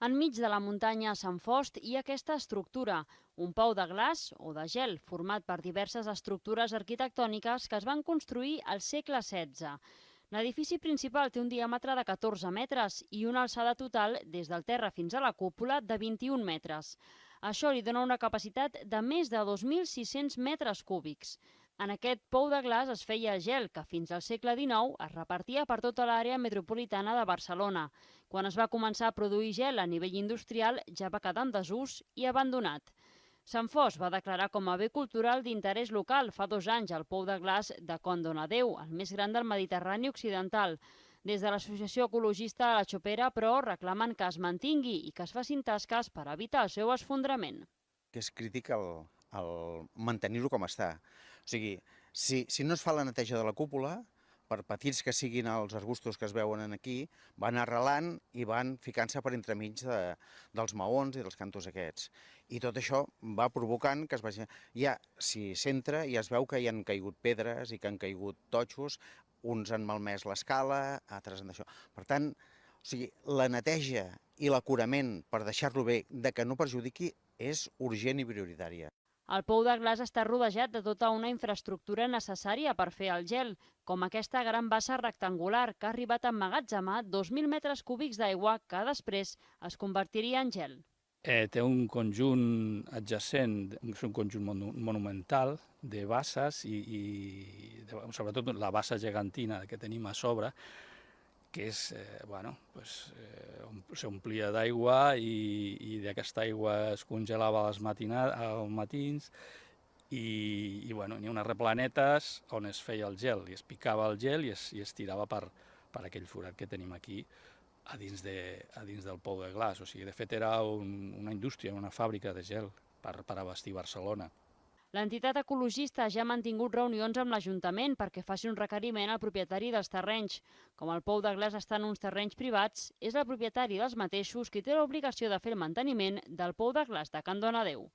Enmig de la muntanya Sant Fost hi ha aquesta estructura, un pou de glaç o de gel, format per diverses estructures arquitectòniques que es van construir al segle XVI. L'edifici principal té un diàmetre de 14 metres i una alçada total des del terra fins a la cúpula de 21 metres. Això li dona una capacitat de més de 2.600 metres cúbics. En aquest pou de glaç es feia gel que fins al segle XIX es repartia per tota l'àrea metropolitana de Barcelona. Quan es va començar a produir gel a nivell industrial ja va quedar en desús i abandonat. Sant Fost va declarar com a bé cultural d'interès local fa 2 anys el pou de glaç de Condonadeu, el més gran del Mediterrani occidental. Des de l'associació ecologista La Xopera, però, reclamen que es mantingui i que es facin tasques per evitar el seu esfondrament. Que és crític el mantenir-ho com està. O sigui, si no es fa la neteja de la cúpula, per petits que siguin els arbustos que es veuen aquí, van arrelant i van ficant-se per entremig dels maons i dels cantos aquests. I tot això va provocant que es vagi... Ja, si s'entra, ja es veu que hi han caigut pedres i que han caigut totxos, uns han malmès l'escala, altres han d'això. Per tant, o sigui, la neteja i l'acurament per deixar-lo bé, de que no perjudiqui, és urgent i prioritària. El pou de glaç està rodejat de tota una infraestructura necessària per fer el gel, com aquesta gran bassa rectangular que ha arribat a emmagatzemar 2.000 metres cúbics d'aigua que després es convertiria en gel. Té un conjunt adjacent, és un conjunt monumental de basses i sobretot la bassa gegantina que tenim a sobre, que és, s'omplia d'aigua i d'aquesta aigua es congelava als matins i hi ha unes replanetes on es feia el gel, i es picava el gel i es tirava per aquell forat que tenim aquí a dins del pou de glaç. O sigui, de fet era una indústria, una fàbrica de gel per abastir Barcelona. L'entitat ecologista ja ha mantingut reunions amb l'Ajuntament perquè faci un requeriment al propietari dels terrenys. Com el pou de glaç està en uns terrenys privats, és el propietari dels mateixos qui té l'obligació de fer el manteniment del pou de glaç de Can Donadeu.